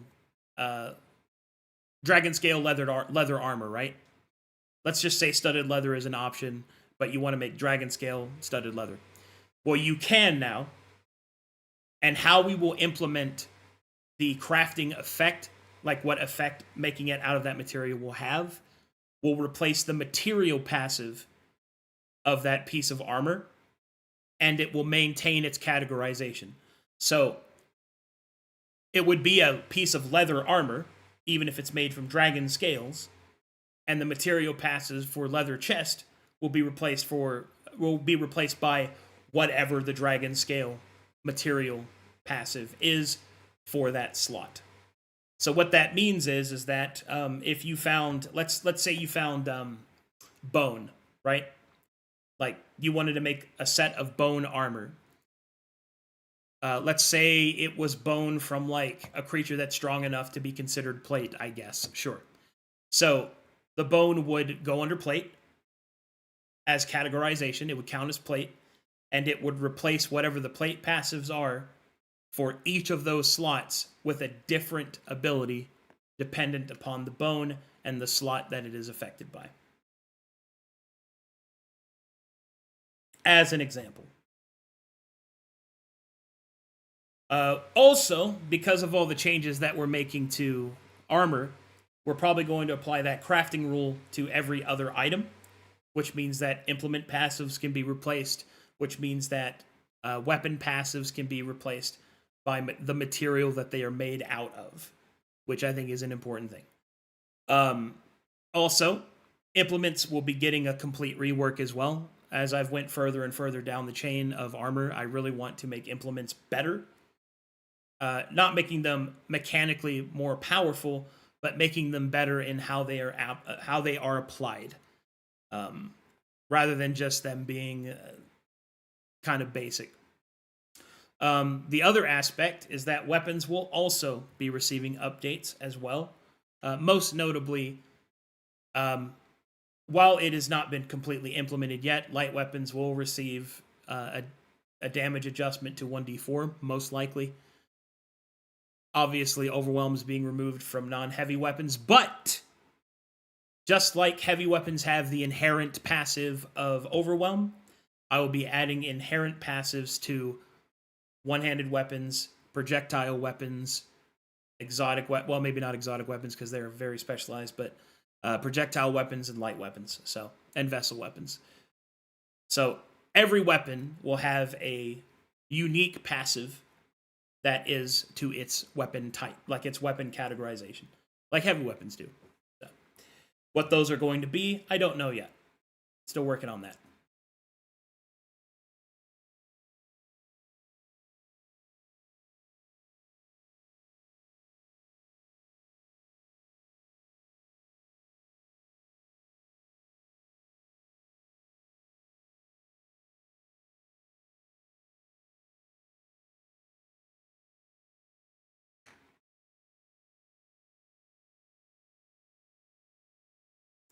leather armor, right? Let's just say studded leather is an option, but you want to make dragon scale studded leather. Well, you can now, and how we will implement the crafting effect, like what effect making it out of that material will have, will replace the material passive of that piece of armor, and it will maintain its categorization. So it would be a piece of leather armor, even if it's made from dragon scales, and the material passive for leather chest will be replaced by whatever the dragon scale material passive is for that slot. So what that means is that if you found, let's say you found bone, right? Like, you wanted to make a set of bone armor. Let's say it was bone from, like, a creature that's strong enough to be considered plate, I guess. Sure. So the bone would go under plate as categorization. It would count as plate, and it would replace whatever the plate passives are for each of those slots with a different ability dependent upon the bone and the slot that it is affected by. As an example. Also, because of all the changes that we're making to armor, we're probably going to apply that crafting rule to every other item, which means that implement passives can be replaced, which means that weapon passives can be replaced by the material that they are made out of, which I think is an important thing. Also, implements will be getting a complete rework as well. As I've went further and further down the chain of armor, I really want to make implements better. Not making them mechanically more powerful, but making them better in how they are applied, rather than just them being kind of basic. The other aspect is that weapons will also be receiving updates as well. Most notably, while it has not been completely implemented yet, light weapons will receive a damage adjustment to 1d4, most likely. Obviously, Overwhelm is being removed from non-heavy weapons, but just like heavy weapons have the inherent passive of Overwhelm, I will be adding inherent passives to one-handed weapons, projectile weapons, well, maybe not exotic weapons because they're very specialized, but projectile weapons and light weapons, and vessel weapons. So every weapon will have a unique passive that is to its weapon type, like its weapon categorization, like heavy weapons do. So, what those are going to be, I don't know yet. Still working on that.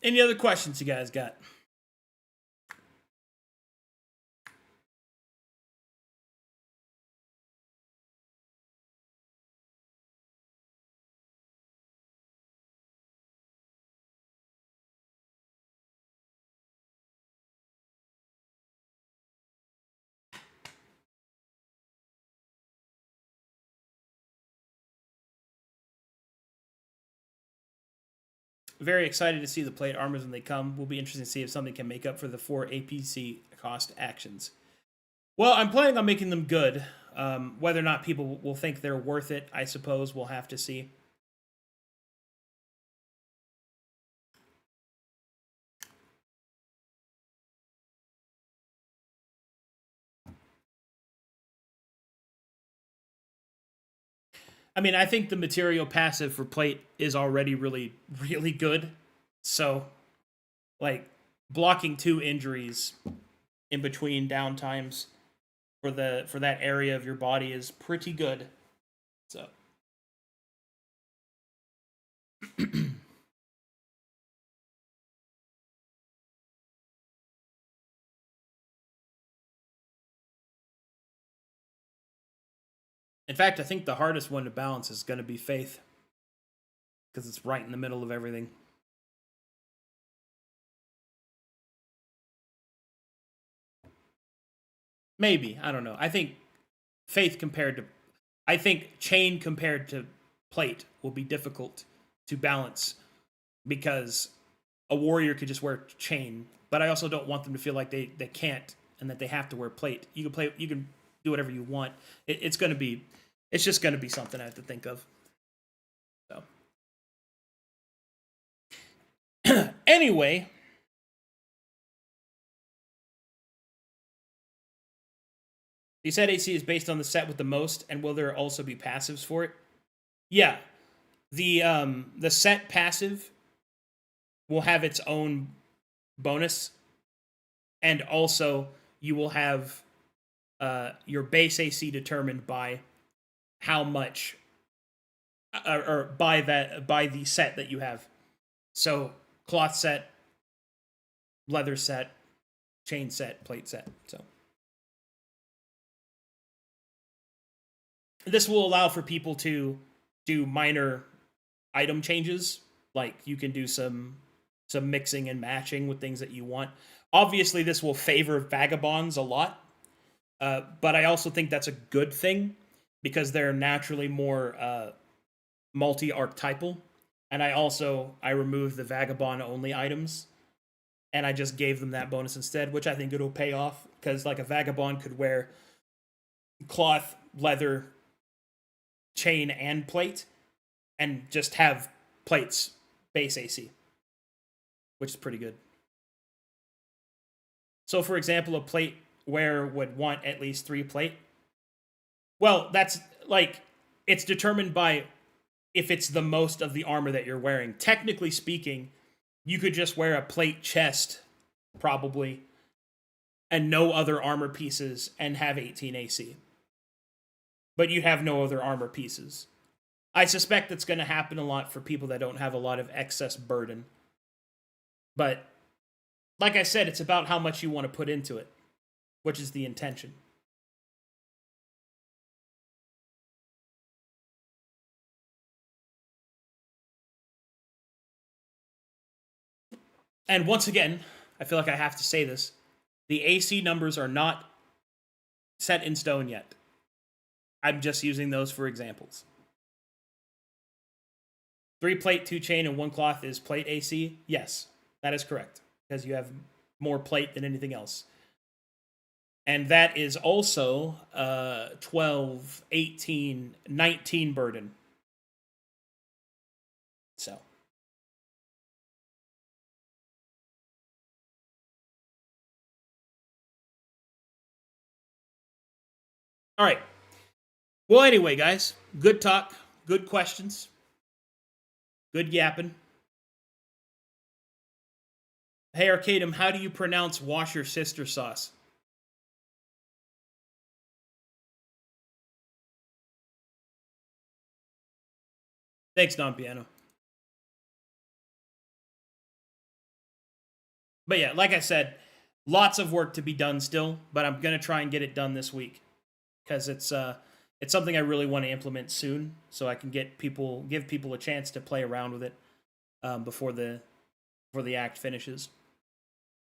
Any other questions you guys got? Very excited to see the plate armors when they come. Will be interesting to see if something can make up for the 4 APC cost actions. Well, I'm planning on making them good. Whether or not people will think they're worth it, I suppose we'll have to see. I mean, I think the material passive for plate is already really, really good. So, like, blocking 2 injuries in between downtimes for that area of your body is pretty good. So. In fact, I think the hardest one to balance is going to be faith. Because it's right in the middle of everything. Maybe. I don't know. I think faith compared to... I think chain compared to plate will be difficult to balance. Because a warrior could just wear chain. But I also don't want them to feel like they can't and that they have to wear plate. You can do whatever you want. It's just going to be something I have to think of. So. Anyway, you said AC is based on the set with the most, and will there also be passives for it? Yeah, the set passive will have its own bonus, and also you will have your base AC determined by how much, or by the set that you have. So cloth set, leather set, chain set, plate set. So this will allow for people to do minor item changes, like you can do some mixing and matching with things that you want. Obviously, this will favor vagabonds a lot, but I also think that's a good thing because they're naturally more multi-archetypal. And I removed the vagabond only items, and I just gave them that bonus instead, which I think it'll pay off because like a vagabond could wear cloth, leather, chain, and plate, and just have plates base AC, which is pretty good. So, for example, a plate wearer would want at least 3 plate. Well, that's like it's determined by if it's the most of the armor that you're wearing. Technically speaking, you could just wear a plate chest, probably, and no other armor pieces and have 18 AC. But you have no other armor pieces. I suspect that's going to happen a lot for people that don't have a lot of excess burden. But, like I said, it's about how much you want to put into it, which is the intention. And once again, I feel like I have to say this. The AC numbers are not set in stone yet. I'm just using those for examples. 3 plate, 2 chain, and 1 cloth is plate AC? Yes, that is correct. Because you have more plate than anything else. And that is also 12, 18, 19 burden. So. All right. Well, anyway, guys, good talk, good questions, good yapping. Hey, Arcadum, how do you pronounce wash your sister sauce? Thanks, Don Piano. But yeah, like I said, lots of work to be done still, but I'm gonna try and get it done this week because it's something I really want to implement soon, so I can give people a chance to play around with it before the act finishes.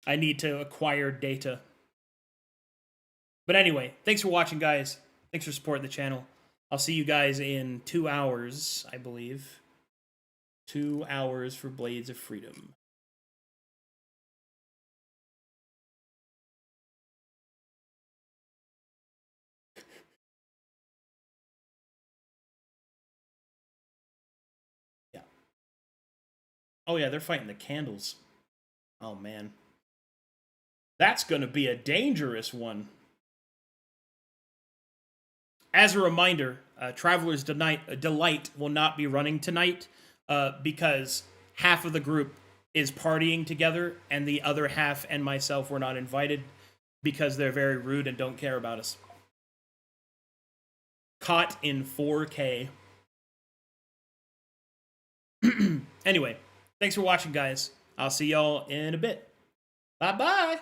I need to acquire data. But anyway, thanks for watching, guys. Thanks for supporting the channel. I'll see you guys in 2 hours, I believe. 2 hours for Blades of Freedom. Yeah. Oh yeah, they're fighting the candles. Oh man. That's gonna be a dangerous one. As a reminder, Traveler's Delight will not be running tonight because half of the group is partying together and the other half and myself were not invited because they're very rude and don't care about us. Caught in 4K. Anyway, thanks for watching, guys. I'll see y'all in a bit. Bye-bye.